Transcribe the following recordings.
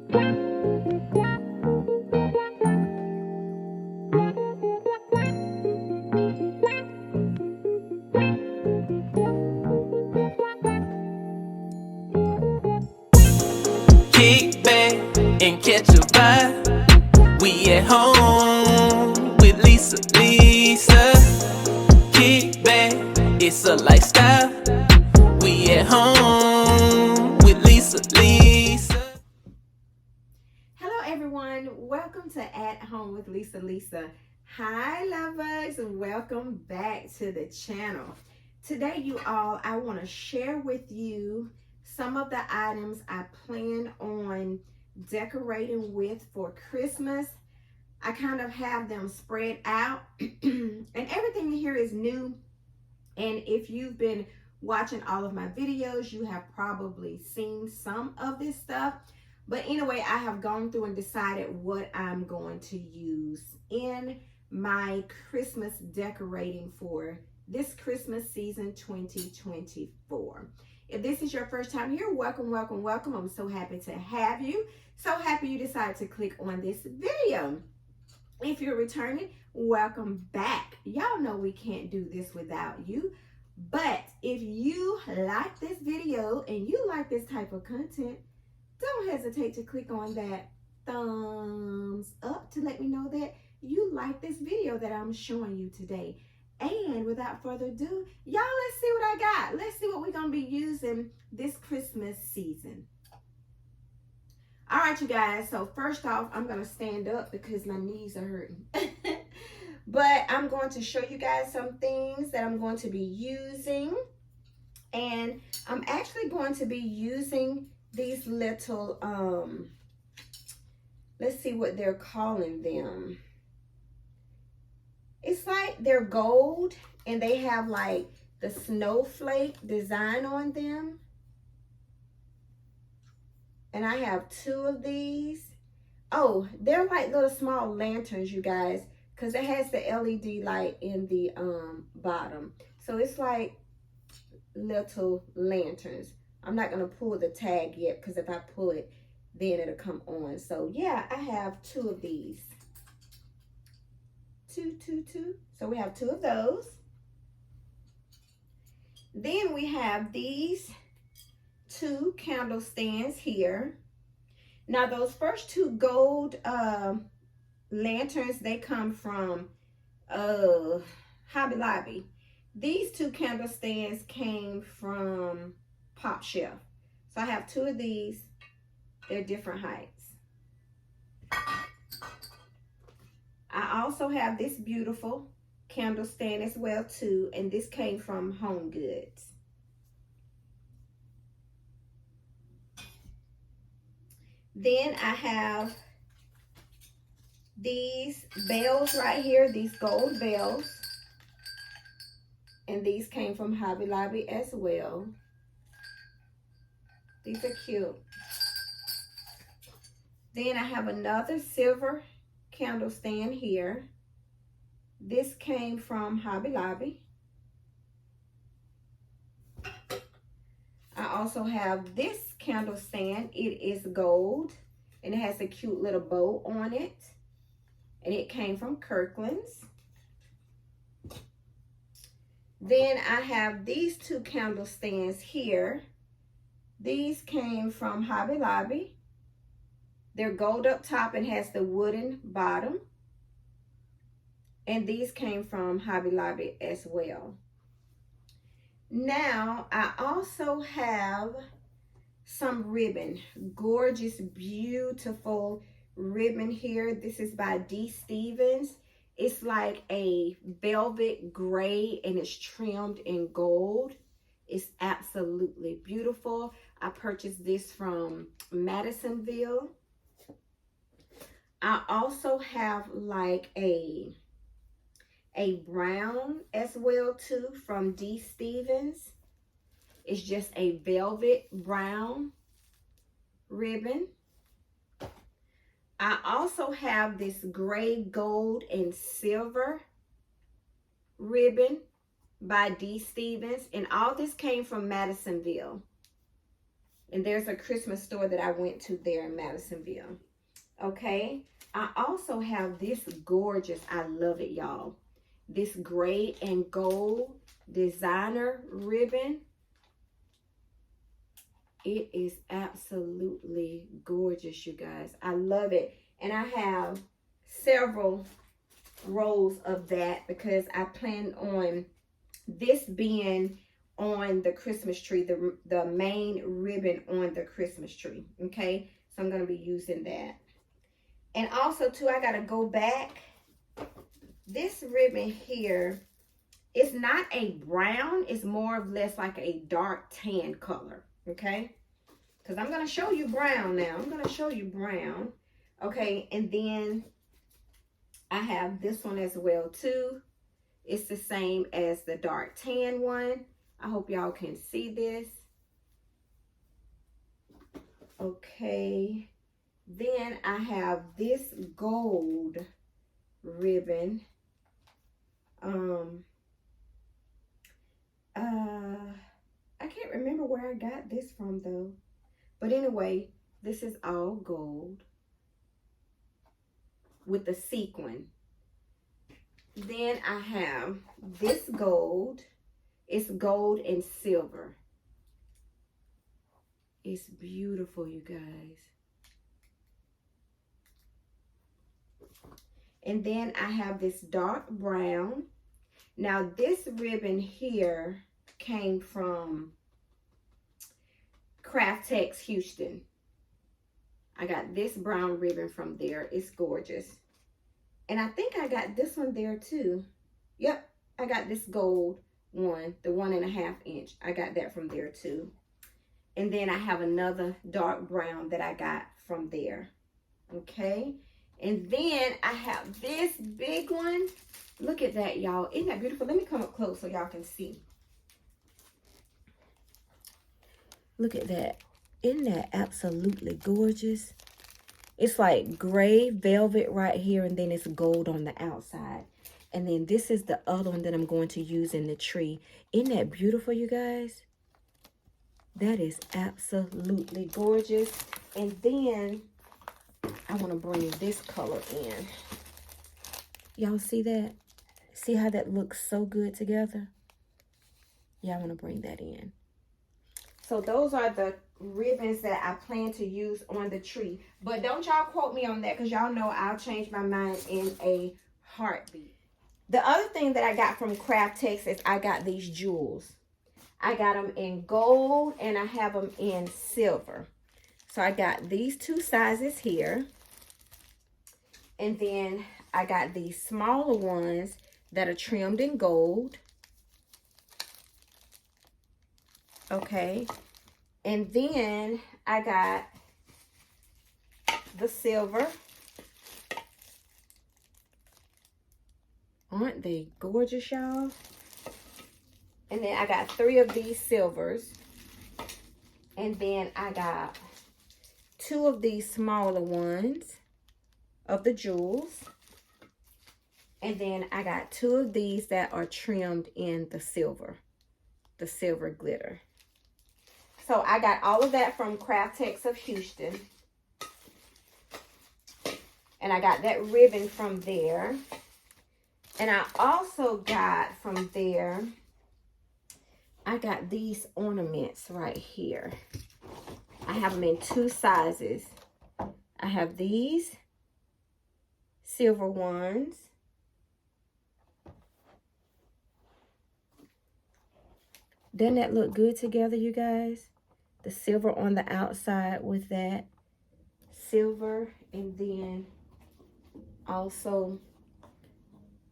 Kick back and catch a vibe. We at home with Lisa. Kick back, it's a lifestyle. We at home with Lisa. Hello everyone, welcome to At Home with Lisa. Hi lovebugs, welcome back to the channel. Today you all, I want to share with you some of the items I plan on decorating with for Christmas. I kind of have them spread out and everything here is new. And if you've been watching all of my videos, you have probably seen some of this stuff. But anyway, I have gone through and decided what I'm going to use in my Christmas decorating for this Christmas season 2024. If this is your first time here, welcome. I'm so happy to have you. So happy you decided to click on this video. If you're returning, welcome back. Y'all know we can't do this without you. But if you like this video and you like this type of content, don't hesitate to click on that thumbs up to let me know that you like this video that I'm showing you today. And without further ado, y'all, let's see what I got. Let's see what we're going to be using this Christmas season. All right, you guys. So first off, I'm going to stand up because my knees are hurting. But I'm going to show you guys some things that I'm going to be using. And I'm actually going to be using these little, let's see what they're calling them. It's like they're gold and they have like the snowflake design on them. And I have two of these. Oh, they're like little small lanterns, you guys, because it has the LED light in the bottom. So it's like little lanterns. I'm not going to pull the tag yet because if I pull it, then it'll come on. So yeah, I have two of these. Two. So we have two of those. Then we have these two candle stands here. Now those first two gold lanterns, they come from Hobby Lobby. These two candle stands came from Popshelf. So I have two of these. They're different heights. I also have this beautiful candle stand as well too, and this came from Home Goods. Then I have these bells right here, these gold bells, and these came from Hobby Lobby as well. These are cute. Then I have another silver candle stand here. This came from Hobby Lobby. I also have this candle stand. It is gold and it has a cute little bow on it. And it came from Kirkland's. Then I have these two candle stands here. These came from Hobby Lobby. They're gold up top and has the wooden bottom. And these came from Hobby Lobby as well. Now, I also have some ribbon. Gorgeous, beautiful ribbon here. This is by D. Stevens. It's like a velvet gray and it's trimmed in gold. It's absolutely beautiful. I purchased this from Madisonville. I also have like a brown as well too from D. Stevens. It's just a velvet brown ribbon. I also have this gray, gold, and silver ribbon by D. Stevens. And all this came from Madisonville. And there's a Christmas store that I went to there in Madisonville. Okay. I also have this gorgeous, I love it, y'all, this gray and gold designer ribbon. It is absolutely gorgeous, you guys. I love it. And I have several rolls of that because I plan on this being on the Christmas tree, the main ribbon on the Christmas tree. Okay, so I'm going to be using that. And also too, I got to go back. This ribbon here, it's not a brown, it's more or less like a dark tan color. Okay, because I'm going to show you brown now. I'm going to show you brown. Okay, and then I have this one as well too. It's the same as the dark tan one. I hope y'all can see this. Okay, then I have this gold ribbon. I can't remember where I got this from though. But anyway, this is all gold with the sequin. Then I have this gold. It's gold and silver. It's beautiful, you guys. And then I have this dark brown. Now this ribbon here came from Craftex Houston. I got this brown ribbon from there. It's gorgeous. And I think I got this one there too. Yep, I got this gold one, the 1.5 inch. I got that from there too. And then I have another dark brown that I got from there. Okay. And then I have this big one. Look at that, y'all. Isn't that beautiful? Let me come up close so y'all can see. Look at that. Isn't that absolutely gorgeous? It's like gray velvet right here, and then it's gold on the outside. And then this is the other one that I'm going to use in the tree. Isn't that beautiful, you guys? That is absolutely gorgeous. And then I want to bring this color in. Y'all see that? See how that looks so good together? Yeah, I want to bring that in. So those are the ribbons that I plan to use on the tree. But don't y'all quote me on that, because y'all know I'll change my mind in a heartbeat. The other thing that I got from Craftex is I got these jewels. I got them in gold and I have them in silver. So I got these two sizes here. And then I got these smaller ones that are trimmed in gold. Okay. And then I got the silver. Aren't they gorgeous, y'all? And then I got 3 of these silvers. And then I got 2 of these smaller ones of the jewels. And then I got 2 of these that are trimmed in the silver glitter. So I got all of that from Craftex of Houston. And I got that ribbon from there. And I also got from there, I got these ornaments right here. I have them in 2 sizes. I have these silver ones. Doesn't that look good together, you guys? The silver on the outside with that silver, and then also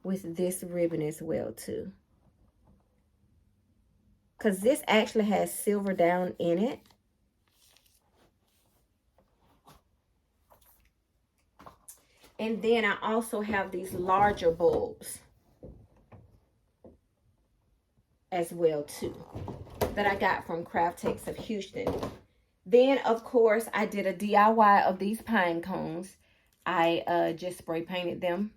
with this ribbon as well too. Because this actually has silver down in it. And then I also have these larger bulbs as well too, that I got from Craftex of Houston. Then of course I did a DIY of these pine cones. I just spray painted them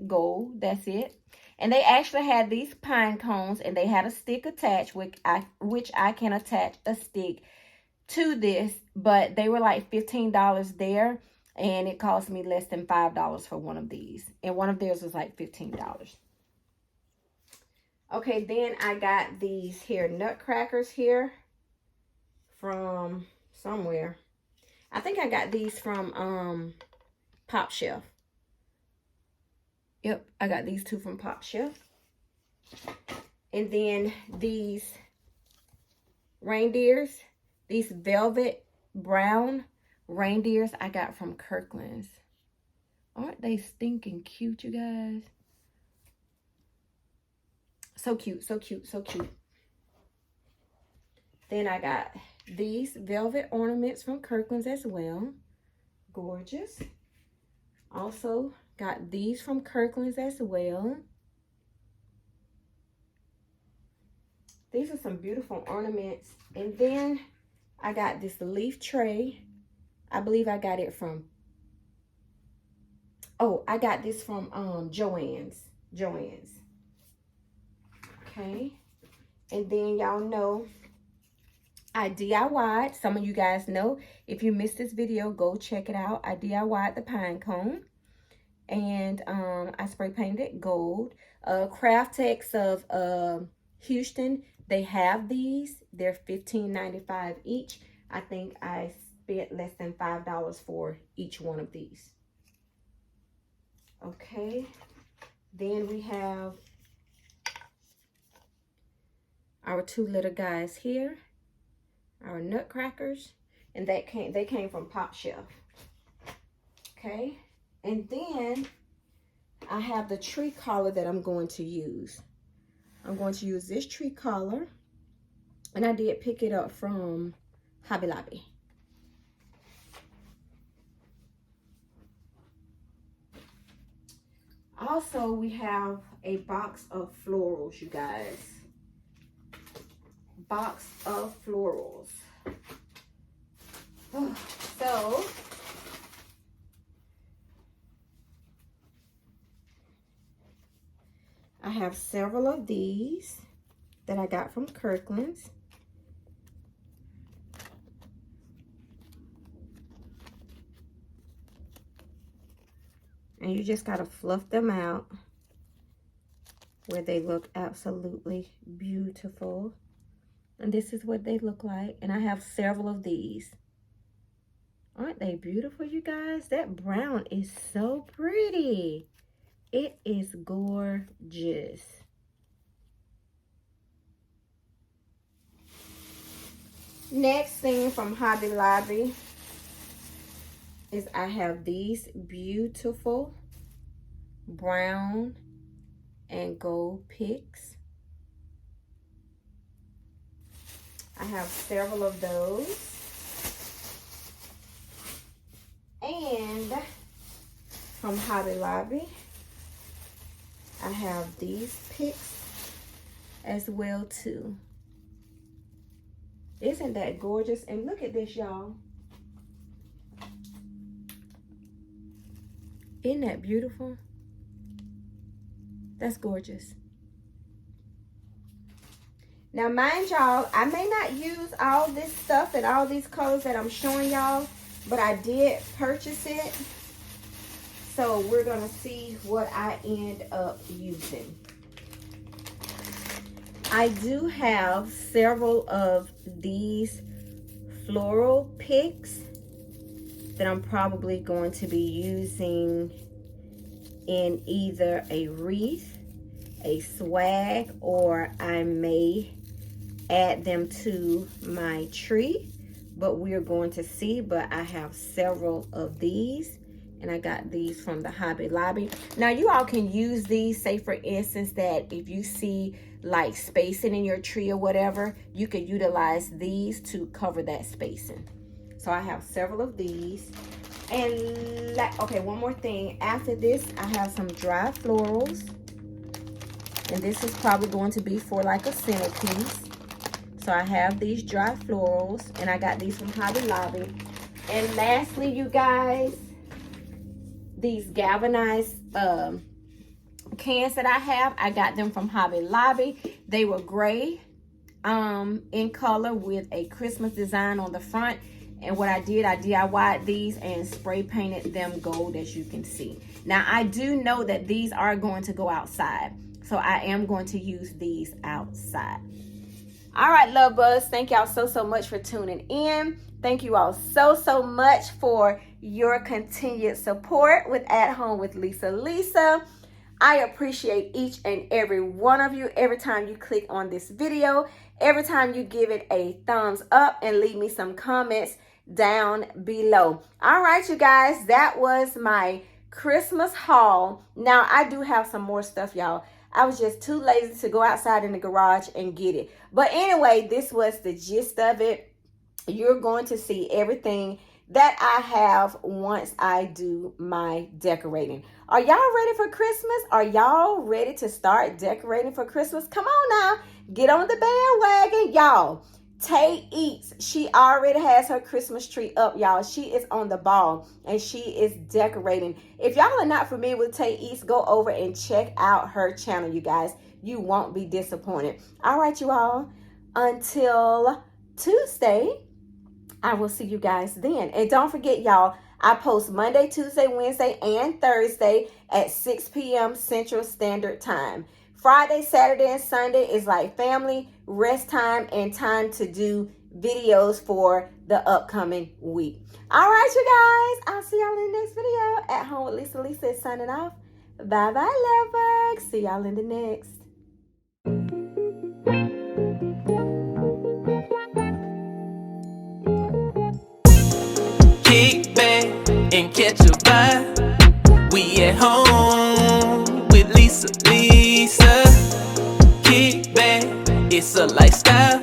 gold. That's it. And they actually had these pine cones, and they had a stick attached, which I can attach a stick to this, but they were like $15 there, and it cost me less than $5 for one of these, and one of theirs was like $15. Okay, then I got these here nutcrackers here from somewhere. I think I got these from popshelf. Yep, I got these two from popshelf. And then these reindeers, these velvet brown reindeers I got from Kirkland's. Aren't they stinking cute, you guys? So cute, so cute, so cute. Then I got these velvet ornaments from Kirkland's as well. Gorgeous. Also got these from Kirkland's as well. These are some beautiful ornaments. And then I got this leaf tray. I believe I got it from, oh, I got this from Joann's. Okay. And then y'all know I DIY'd. Some of you guys know, if you missed this video, go check it out. I DIY'd the pine cone. And I spray painted it gold. Craftex of Houston, they have these. They're $15.95 each. I think I spent less than $5 for each one of these. Okay. Then we have our two little guys here, our nutcrackers, and they came from popshelf. Okay. And then I have the tree collar that I'm going to use. I'm going to use this tree collar, and I did pick it up from Hobby Lobby. Also, we have a box of florals, you guys. Box of florals. So I have several of these that I got from Kirkland's. And you just gotta fluff them out where they look absolutely beautiful. And this is what they look like. And I have several of these. Aren't they beautiful, you guys? That brown is so pretty. It is gorgeous. Next thing from Hobby Lobby is I have these beautiful brown and gold picks. I have several of those. And from Hobby Lobby, I have these picks as well too. Isn't that gorgeous? And look at this, y'all. Isn't that beautiful? That's gorgeous. Now, mind y'all, I may not use all this stuff and all these colors that I'm showing y'all, but I did purchase it. So we're gonna see what I end up using. I do have several of these floral picks that I'm probably going to be using in either a wreath, a swag, or I may add them to my tree, but we're going to see. But I have several of these, and I got these from the Hobby Lobby. Now, you all can use these, say for instance, that if you see like spacing in your tree or whatever, you could utilize these to cover that spacing. So I have several of these. And okay, one more thing. After this, I have some dry florals. And this is probably going to be for like a centerpiece. So I have these dry florals, and I got these from Hobby Lobby. And lastly, you guys, these galvanized cans that I have, I got them from Hobby Lobby. They were gray. in color with a Christmas design on the front. And what I DIY'd these and spray painted them gold, as you can see. Now, I do know that these are going to go outside, so I am going to use these outside. All right, love bugs, thank y'all so much for tuning in. Thank you all so much for your continued support with At Home with Lisa. I appreciate each and every one of you. Every time you click on this video, every time you give it a thumbs up and leave me some comments down below. All right, you guys, that was my Christmas haul. Now, I do have some more stuff, y'all. I was just too lazy to go outside in the garage and get it. But anyway, this was the gist of it. You're going to see everything that I have once I do my decorating. Are y'all ready for Christmas? Are y'all ready to start decorating for Christmas? Come on now, get on the bandwagon, y'all. Tay Eats, she already has her Christmas tree up, y'all. She is on the ball and she is decorating. If y'all are not familiar with Tay Eats, go over and check out her channel, you guys. You won't be disappointed. All right, you all. Until Tuesday, I will see you guys then. And don't forget, y'all, I post Monday, Tuesday, Wednesday, and Thursday at 6 p.m. Central Standard Time. Friday, Saturday, and Sunday is like family, rest time, and time to do videos for the upcoming week. All right, you guys. I'll see y'all in the next video. At Home with Lisa. Lisa is signing off. Bye-bye, love bugs. See y'all in the next. Kick back and catch a vibe. We at home with Lisa. Kick back, it's a lifestyle.